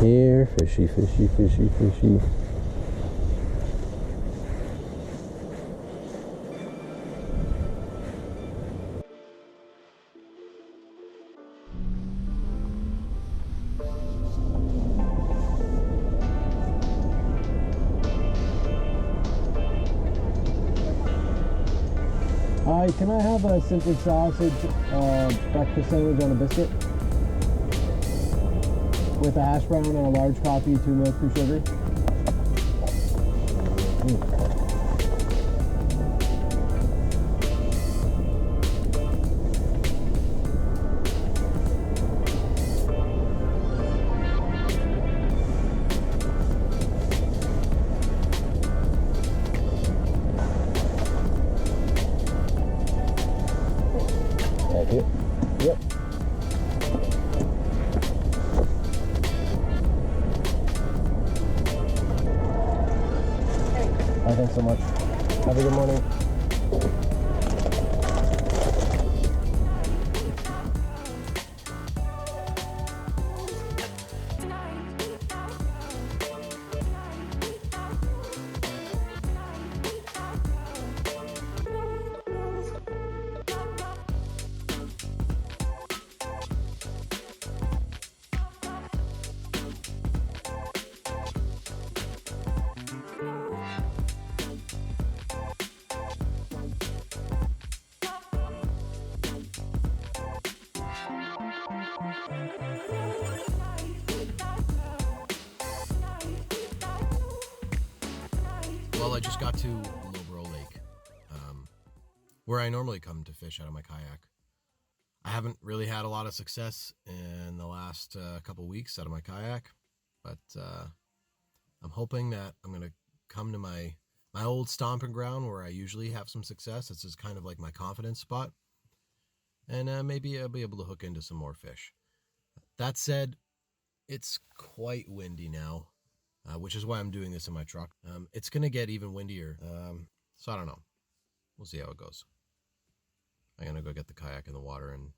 here. Fishy, fishy, fishy, fishy. Hi, can I have a simply sausage breakfast sandwich on a biscuit? With a hash brown and a large coffee, 2 milk, 2 sugar. Thank you. Yep. Thanks so much. Have a good morning. Well, I just got to Loughborough Lake, where I normally come to fish out of my kayak. I haven't really had a lot of success in the last couple weeks out of my kayak, but I'm hoping that I'm going to come to my old stomping ground where I usually have some success. This is kind of like my confidence spot, and maybe I'll be able to hook into some more fish. That said, it's quite windy now. Which is why I'm doing this in my truck. It's going to get even windier, so I don't know. We'll see how it goes. I'm going to go get the kayak in the water, and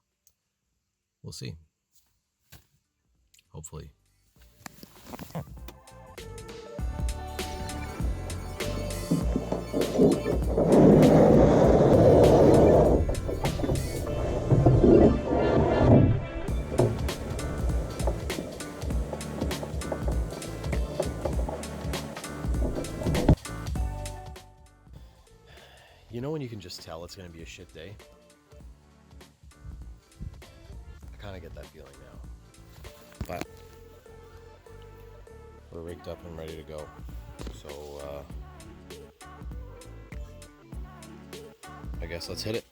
we'll see. Hopefully. You know when you can just tell it's going to be a shit day? I kind of get that feeling now. But we're rigged up and ready to go. So I guess let's hit it.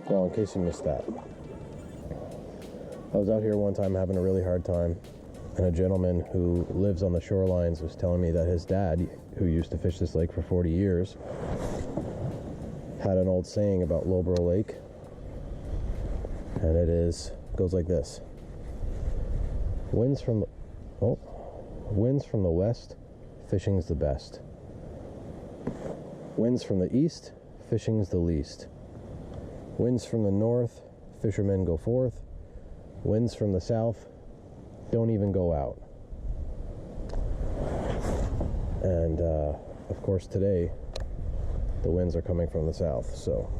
Well, in case you missed that, I was out here one time having a really hard time, and a gentleman who lives on the shorelines was telling me that his dad, who used to fish this lake for 40 years, had an old saying about Loughborough Lake, and it goes like this: winds from the west, fishing's the best. Winds from the east, fishing's the least. Winds from the north, fishermen go forth. Winds from the south, don't even go out. And of course today, the winds are coming from the south, so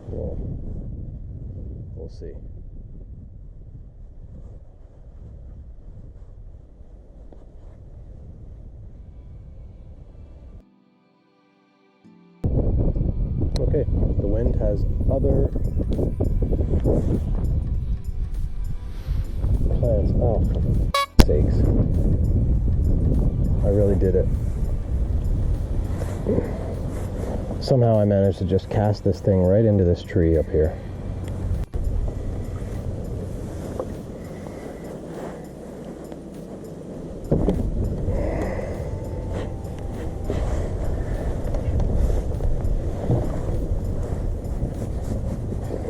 we'll see. Okay, the wind has other plans. Oh, for sakes. I really did it. Somehow I managed to just cast this thing right into this tree up here.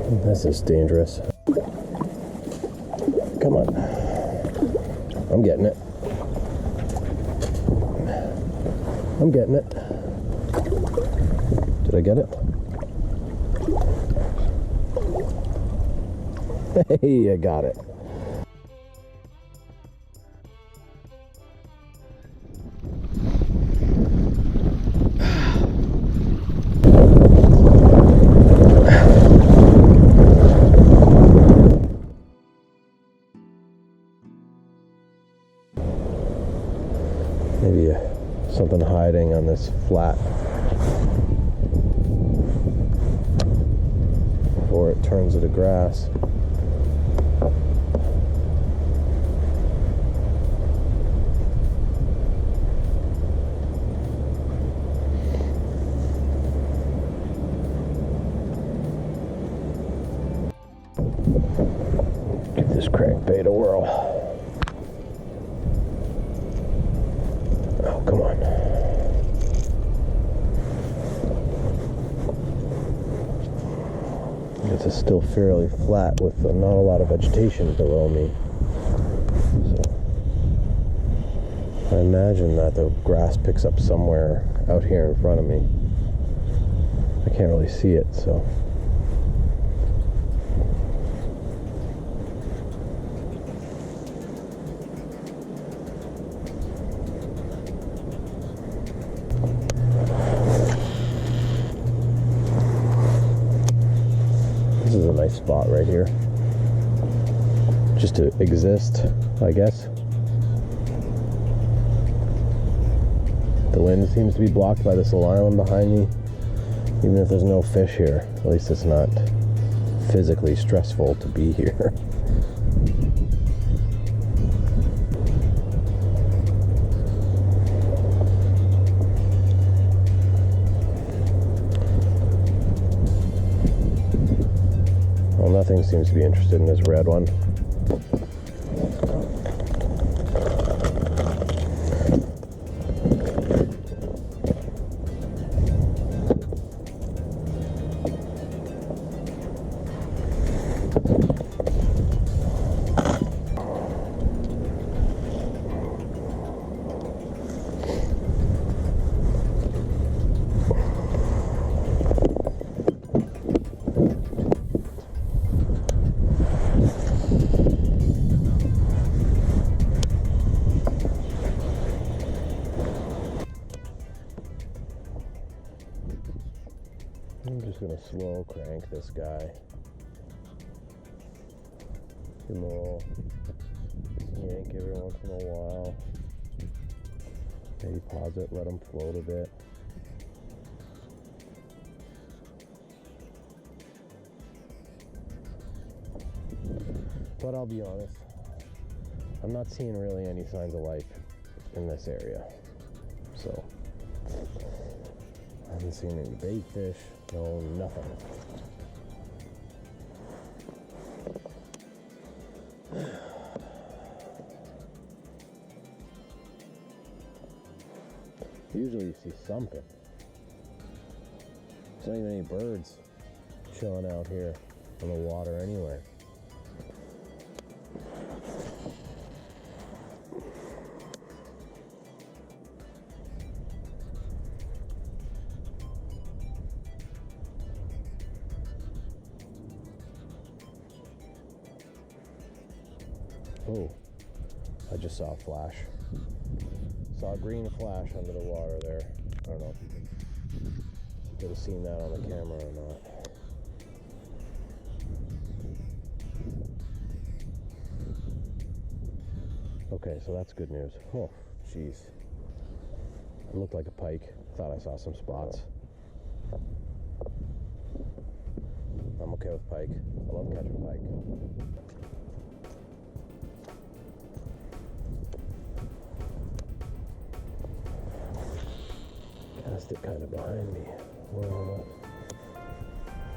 This is dangerous. Come on. I'm getting it. I'm getting it. Did I get it? Hey, I got it. Maybe something hiding on this flat before it turns to grass. Give this crankbait a whirl. Oh, come on. This is still fairly flat with not a lot of vegetation below me. So I imagine that the grass picks up somewhere out here in front of me. I can't really see it, so. This is a nice spot right here. Just to exist, I guess. The wind seems to be blocked by this little island behind me. Even if there's no fish here, at least it's not physically stressful to be here. Well, nothing seems to be interested in this red one. I'm just gonna slow crank this guy. Give him a little yank every once in a while. Maybe pause it, let him float a bit. But I'll be honest, I'm not seeing really any signs of life in this area. So I haven't seen any bait fish, no nothing. Usually you see something. There's not even any birds chilling out here on the water anywhere. Oh, I just saw a flash. Saw a green flash under the water there. I don't know if you could have seen that on the camera or not. Okay, so that's good news. Oh, jeez. It looked like a pike. Thought I saw some spots. I'm okay with pike. I love catching pike. Cast it kind of behind me where all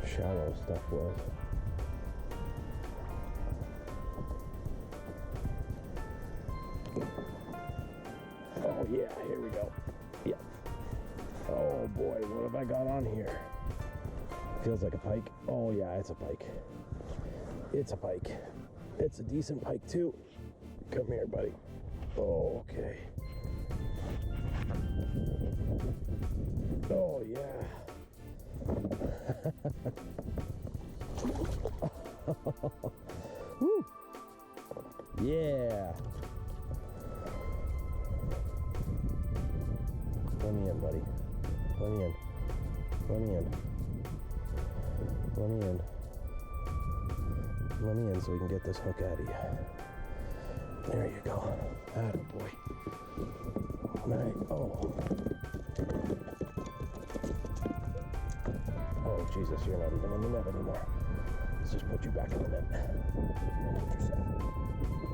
that shallow stuff was. Oh yeah, here we go. Yeah. Oh boy, what have I got on here? Feels like a pike. Oh yeah, it's a pike. It's a pike. It's a decent pike too. Come here, buddy. Oh, okay. Oh yeah. Woo. Yeah. Let me in, buddy. Let me in. Let me in. Let me in. Let me in so we can get this hook out of you. There you go. Attaboy. Right. Oh. Oh, Jesus, you're not even in the net anymore. Let's just put you back in the net. Put yourself.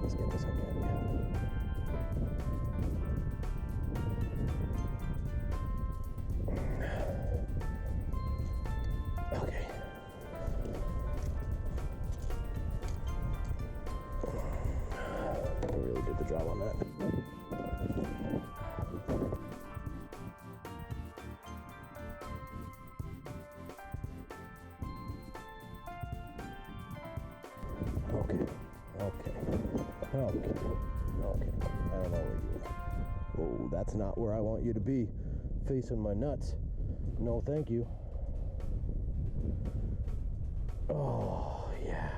Let's get this hook out of you. Okay. We really did the job on that. Okay. I don't know where you are. Oh, that's not where I want you to be. Facing my nuts. No, thank you. Oh, yeah.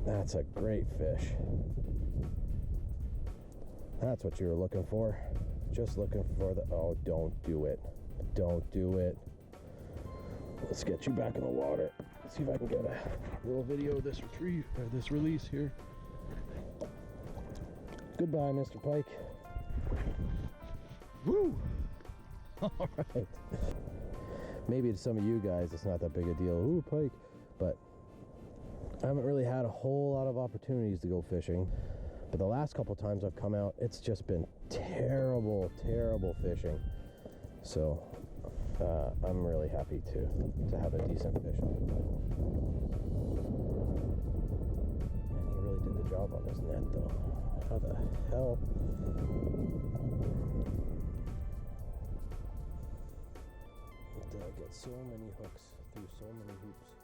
That's a great fish. That's what you were looking for. Just looking for the... Oh, don't do it. Don't do it. Let's get you back in the water. Let's see if I can get a little video of this retrieve, or this release here. Goodbye, Mr. Pike. Woo! All right. Maybe to some of you guys, it's not that big a deal. Ooh, pike. But I haven't really had a whole lot of opportunities to go fishing. But the last couple times I've come out, it's just been terrible, terrible fishing. So I'm really happy to have a decent fish. And he really did the job on this net, though. How the hell? Get so many hooks through so many hoops.